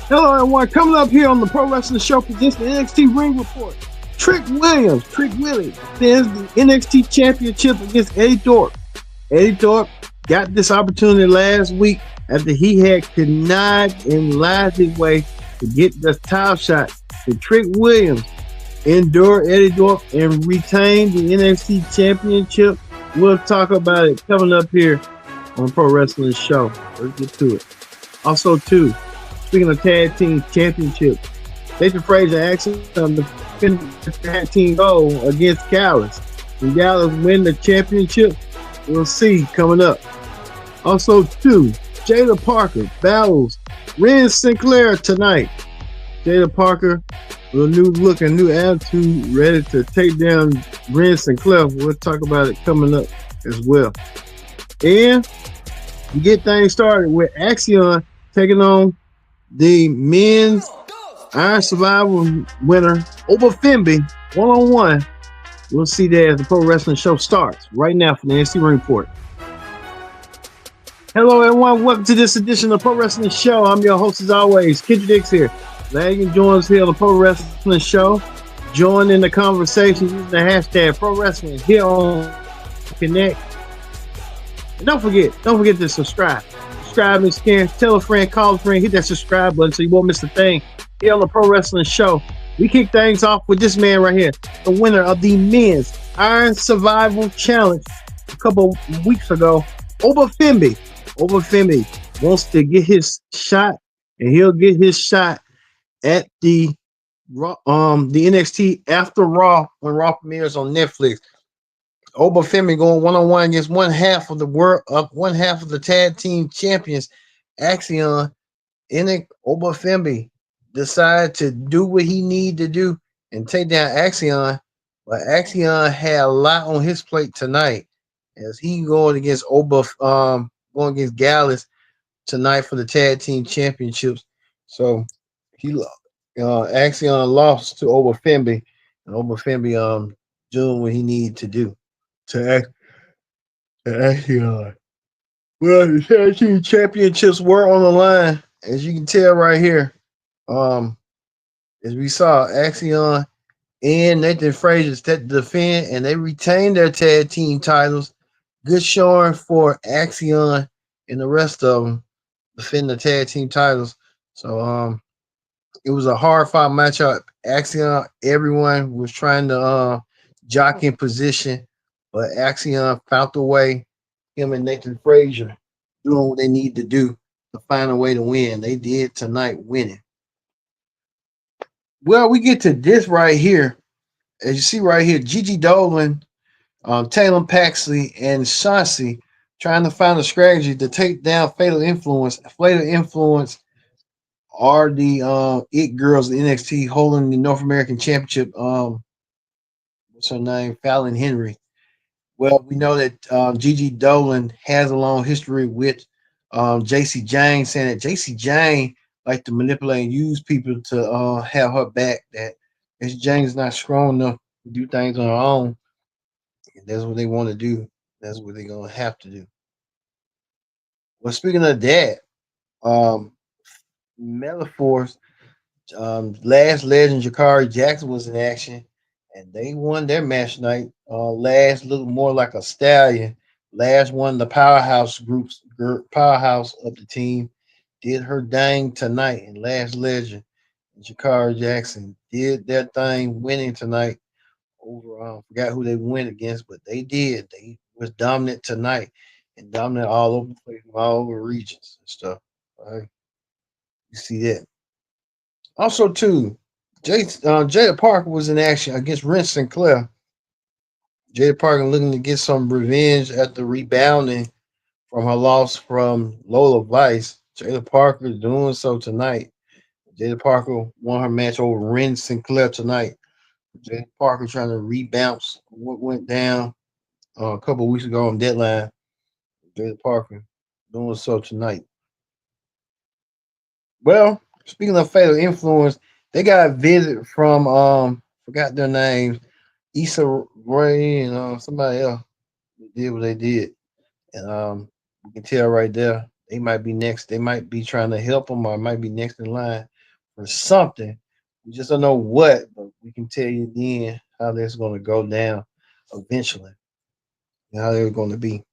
Hello, everyone. Coming up here on the Pro Wrestling Show presents the NXT Ring Report. Trick Willie, defends the NXT Championship against Eddy Thrope. Eddy Thrope got this opportunity last week after he had connived and lied his way to get the title shot. The Trick Williams endured Eddy Thrope and retained the NXT Championship. We'll talk about it coming up here on Pro Wrestling Show. Let's get to it. Also, too, speaking of tag team championship, Nathan Frazier actually defend the tag team goal against Gallus. When Gallus win the championship, we'll see coming up. Also, too, Jada Parker battles Ren Sinclair tonight. Jada Parker with a new look and new attitude, ready to take down Ren Sinclair. We'll talk about it coming up as well. And we get things started with Axiom taking on the men's Iron Survival winner, Obafembe, one-on-one. We'll see that as the Pro Wrestling Show starts right now from the NXT Ring Report. Hello, everyone. Welcome to this edition of Pro Wrestling Show. I'm your host, as always, Kendrick Dix here. Glad you can join us here on the Pro Wrestling Show. Join in the conversation using the hashtag Pro Wrestling here on Connect. And don't forget to subscribe. Subscribe and share. Tell a friend, call a friend, hit that subscribe button so you won't miss a thing here on the Pro Wrestling Show. We kick things off with this man right here, the winner of the men's Iron Survival Challenge a couple weeks ago, Obafembe. Obafembe wants to get his shot, and he'll get his shot at the NXT after Raw when Raw premieres on Netflix. Obafembe going one-on-one against one half of the tag team champions, Axiom. Obafembe decided to do what he needed to do and take down Axiom, but Axiom had a lot on his plate tonight as he going against going against Gallus tonight for the tag team championships. So Axiom lost to Obafembe, and Obafembe doing what he needed to do to Axiom. Well, the tag team championships were on the line, as you can tell right here. As we saw, Axiom and Nathan Frazier defend, and they retained their tag team titles. Good showing for Axiom and the rest of them defend the tag team titles. So it was a hard fought matchup. Axiom, everyone was trying to jock in position, but Axiom found the way. Him and Nathan Frazier doing what they need to do to find a way to win. They did tonight, winning. Well, we get to this right here. As you see right here, Gigi Dolan, Taylor Paxley, and Shotzi trying to find a strategy to take down Fatal Influence. Fatal Influence are the It Girls in NXT holding the North American Championship. What's her name? Fallon Henry. Well, we know that Gigi Dolan has a long history with JC Jane, saying that JC Jane like to manipulate and use people to have her back. That JC Jane is not strong enough to do things on her own, and that's what they want to do. That's what they're gonna have to do. Well, speaking of that, um, Metaphors, last legend Jakari Jackson was in action, and they won their match night. Last looked more like a stallion. Last one, the powerhouse of the team, did her thing tonight. And last legend, Jakari Jackson, did their thing, winning tonight over. Forgot who they went against, but they did. They was dominant tonight and dominant all over the place, all over regions and stuff. All right, you see that. Also, too, Jada Parker was in action against Ren Sinclair. Jada Parker looking to get some revenge after rebounding from her loss from Lola Vice. Jada Parker doing so tonight. Jada Parker won her match over Ren Sinclair tonight. Jada Parker trying to rebounce what went down a couple of weeks ago on Deadline. Jada Parker doing so tonight. Well, speaking of Fatal Influence, they got a visit from forgot their names, Issa Rae and somebody else. They did what they did, and you can tell right there they might be next. They might be trying to help them, or might be next in line for something. We just don't know what, but we can tell you then how that's going to go down eventually and how they're going to be.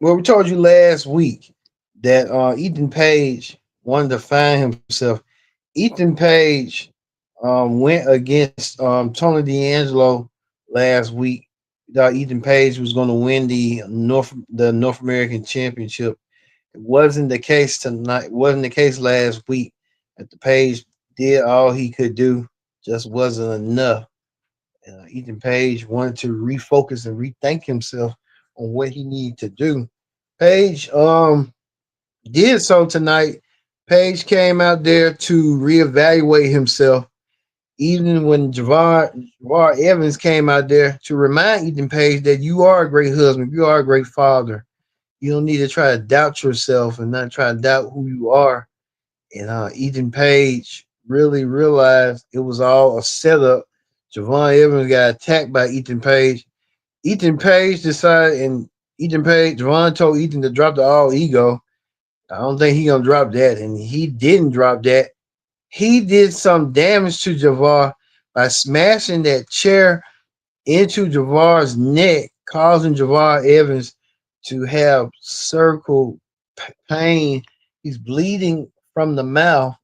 Well, we told you last week that Ethan Page wanted to find himself. Ethan Page went against Tony D'Angelo last week. Thought Ethan Page was going to win the North American Championship. It wasn't the case tonight. Wasn't the case last week. That the Page did all he could do, just wasn't enough. Ethan Page wanted to refocus and rethink himself on what he needed to do. Page did so tonight. Page came out there to reevaluate himself, even when Javar Evans came out there to remind Ethan Page that you are a great husband, you are a great father. You don't need to try to doubt yourself and not try to doubt who you are. And Ethan Page really realized it was all a setup. Javon Evans got attacked by Ethan Page. Ethan Page decided, and Javon told Ethan to drop the all ego. I don't think he gonna drop that, and he didn't drop that. He did some damage to Javar by smashing that chair into Javar's neck, causing Javar Evans to have cervical pain. He's bleeding from the mouth.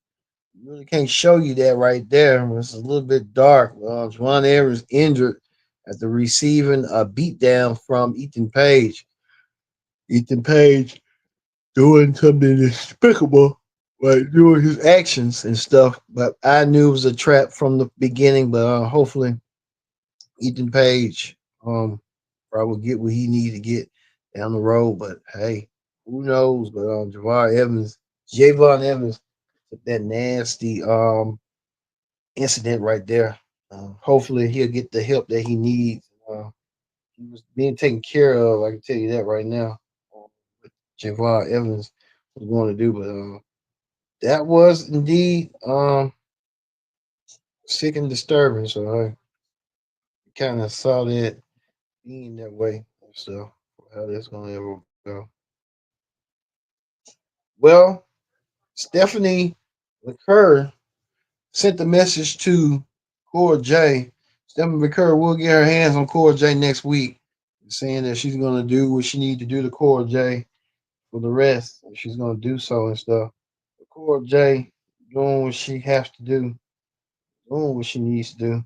Really can't show you that right there. It's a little bit dark. Javar Evans injured after receiving a beatdown from Ethan Page. Ethan Page doing something despicable, like doing his actions and stuff. But I knew it was a trap from the beginning. But hopefully, Ethan Page probably get what he needs to get down the road. But hey, who knows? But Javon Evans, that nasty incident right there. Hopefully, he'll get the help that he needs. He was being taken care of. I can tell you that right now. What Javon Evans was going to do, but that was indeed sick and disturbing. So I kind of saw that being that way. So how that's gonna ever go. Well, Stephanie McCurr sent the message to Cora J. Stephanie McCurr will get her hands on Cora J next week, saying that she's gonna do what she needs to do to Cora J for the rest. And she's gonna do so and stuff. Cora J doing what she has to do, doing what she needs to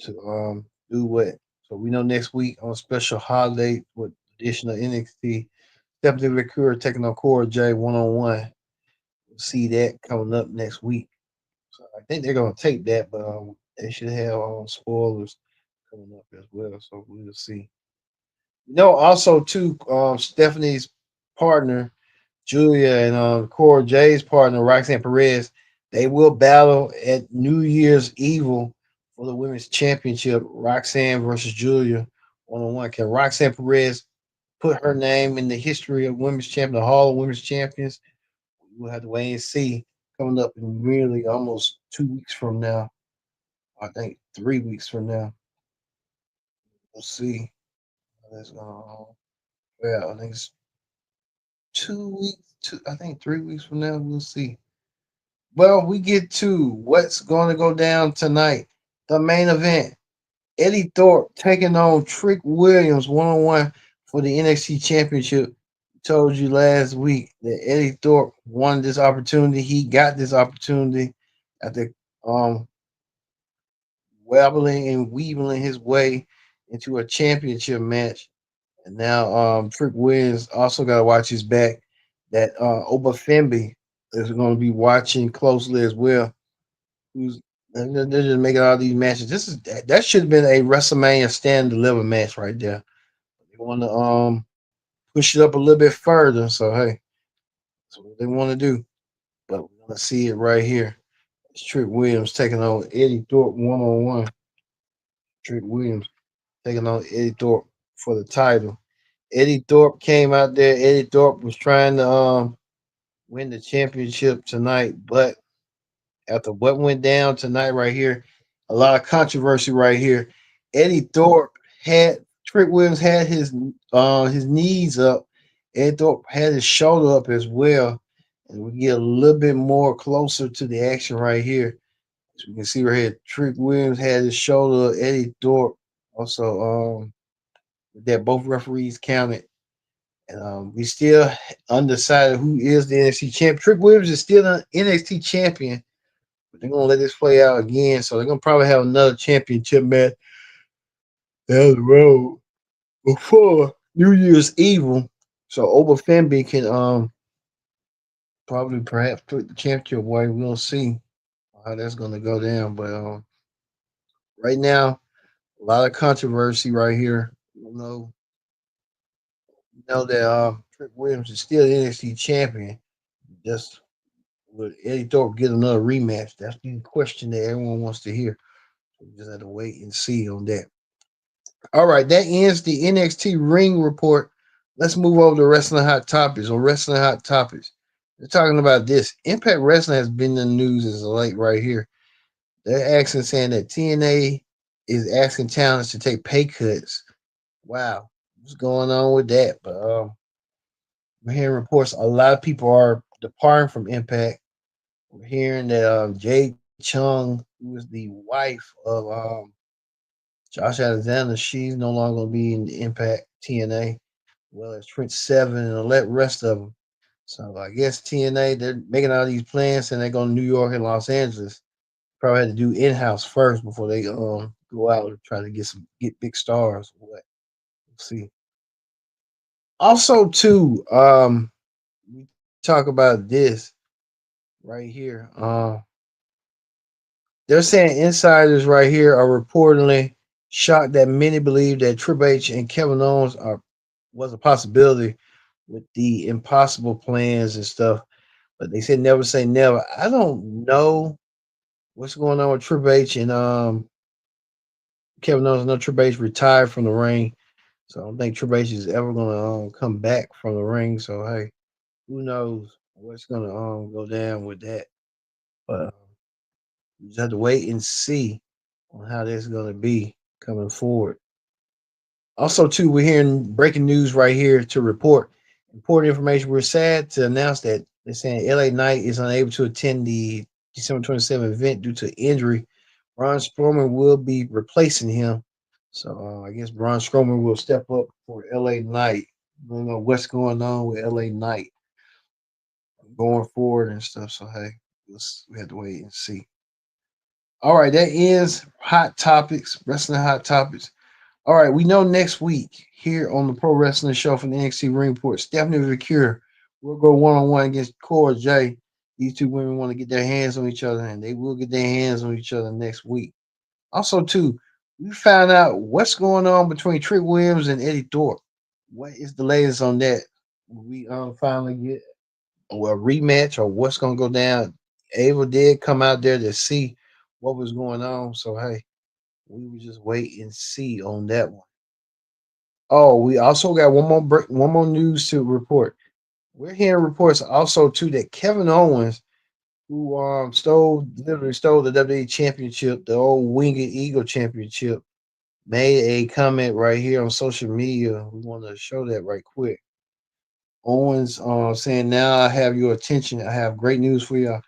do what. So we know next week on a special holiday with additional NXT, Stephanie McCurry taking on Cora J 1-on-1. We'll see that coming up next week. So I think they're gonna take that, but they should have spoilers coming up as well. So we'll see. Also too, Stephanie's partner Julia and Cora J's partner Roxanne Perez, they will battle at New Year's Evil for the women's championship. Roxanne versus Julia 1-on-1. Can Roxanne Perez put her name in the history of women's champion, the Hall of Women's Champions? We'll have to wait and see. Coming up in really almost 2 weeks from now. I think 3 weeks from now. We'll see. That's going. Well, I think it's 2 weeks. I think 3 weeks from now. We'll see. Well, we get to what's going to go down tonight. The main event. Eddy Thorpe taking on Trick Williams 1-on-1 for the NXT Championship. Told you last week that Eddy Thorpe won this opportunity. He got this opportunity after wobbling and weaving his way into a championship match. And now Trick Williams also got to watch his back. That Oba Femby is going to be watching closely as well. Who's they're just making all these matches. That should have been a WrestleMania stand and deliver match right there. They want to push it up a little bit further. So hey, that's what they want to do. But we're gonna see it right here. It's Trick Williams taking on Eddy Thorpe 1-on-1. Trick Williams taking on Eddy Thorpe for the title. Eddy Thorpe came out there. Eddy Thorpe was trying to win the championship tonight, but after what went down tonight right here, a lot of controversy right here. Eddy Thorpe had Trick Williams had his knees up. Eddy Thorpe had his shoulder up as well. And we get a little bit more closer to the action right here. So we can see right here, Trick Williams had his shoulder, Eddy Thorpe also that both referees counted. And we still undecided who is the NXT champion. Trick Williams is still an NXT champion, but they're gonna let this play out again. So they're gonna probably have another championship match down the road before New Year's Evil. So Oba Fenby can probably perhaps put the championship away. We'll see how that's gonna go down. But right now, a lot of controversy right here. You know that Trick Williams is still the NXT champion. Just would Eddie Thorpe get another rematch? That's the question that everyone wants to hear. So we just have to wait and see on that. All right, that ends the NXT ring report. Let's move over to wrestling hot topics or wrestling hot topics. They're talking about this. Impact Wrestling has been in the news as of late right here. They're asking, saying that TNA is asking talents to take pay cuts. Wow, what's going on with that? But we're hearing reports a lot of people are departing from Impact. We're hearing that Jade Chung, who is the wife of Josh Alexander, she's no longer going to be in the Impact TNA. Well as Trent Seven and the rest of them. So I guess TNA, they're making all these plans and they're going to New York and Los Angeles. Probably had to do in house first before they go out and try to get big stars. What we'll see. Also, too, we talk about this right here. They're saying insiders right here are reportedly shocked that many believe that Triple H and Kevin Owens was a possibility with the impossible plans and stuff. But they said never say never. I don't know what's going on with Triple H and Kevin Owens. No, Triple H retired from the ring, so I don't think Triple H is ever gonna come back from the ring. So hey, who knows what's gonna go down with that? But we just have to wait and see on how that's gonna be coming forward. Also, too, we're hearing breaking news right here to report important information. We're sad to announce that they're saying LA Knight is unable to attend the December 27th event due to injury. Braun Strowman will be replacing him. So I guess Braun Strowman will step up for LA Knight. I don't know what's going on with LA Knight going forward and stuff. So hey, we have to wait and see. All right, that ends hot topics, wrestling hot topics. All right, we know next week here on the Pro Wrestling Show from the NXT Ring Report, Stephanie Vicure will go one on one against Cora J. These two women want to get their hands on each other, and they will get their hands on each other next week. Also, too, we found out what's going on between Trick Williams and Eddy Thorpe. What is the latest on that? We finally get a rematch or what's going to go down? Ava did come out there to see what was going on, so hey, we will just wait and see on that one. Oh, we also got one more news to report. We're hearing reports also too that Kevin Owens, who literally stole the WWE Championship, the old Winged Eagle Championship, made a comment right here on social media. We want to show that right quick. Owens saying, "Now I have your attention. I have great news for you.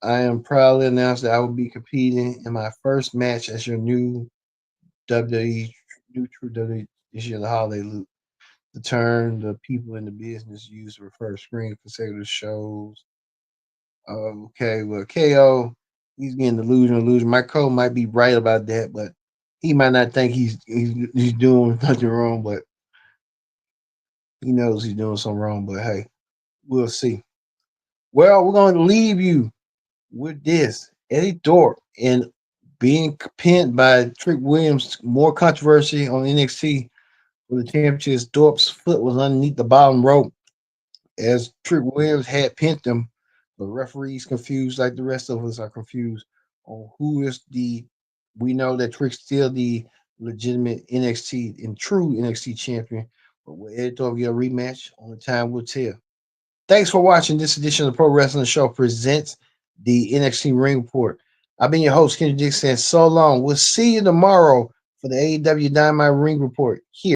I am proudly announced that I will be competing in my first match as your new WWE, new true WWE this year, the holiday loop. The term the people in the business use to refer to screen consecutive shows. Okay, well, KO, he's getting illusion. My code might be right about that, but he might not think he's doing nothing wrong, but he knows he's doing something wrong. But hey, we'll see. Well, we're going to leave you with this Eddie Thorpe and being pinned by Trick Williams. More controversy on NXT for the championship. Thorpe's foot was underneath the bottom rope as Trick Williams had pinned him. The referee's confused, like the rest of us are confused on who is the. We know that Trick's still the legitimate NXT and true NXT champion, but will Eddie Thorpe get a rematch? Only time will tell. Thanks for watching this edition of the Pro Wrestling Show presents the NXT Ring Report. I've been your host, Kendrick Dixon. So long. We'll see you tomorrow for the AEW Dynamite Ring Report here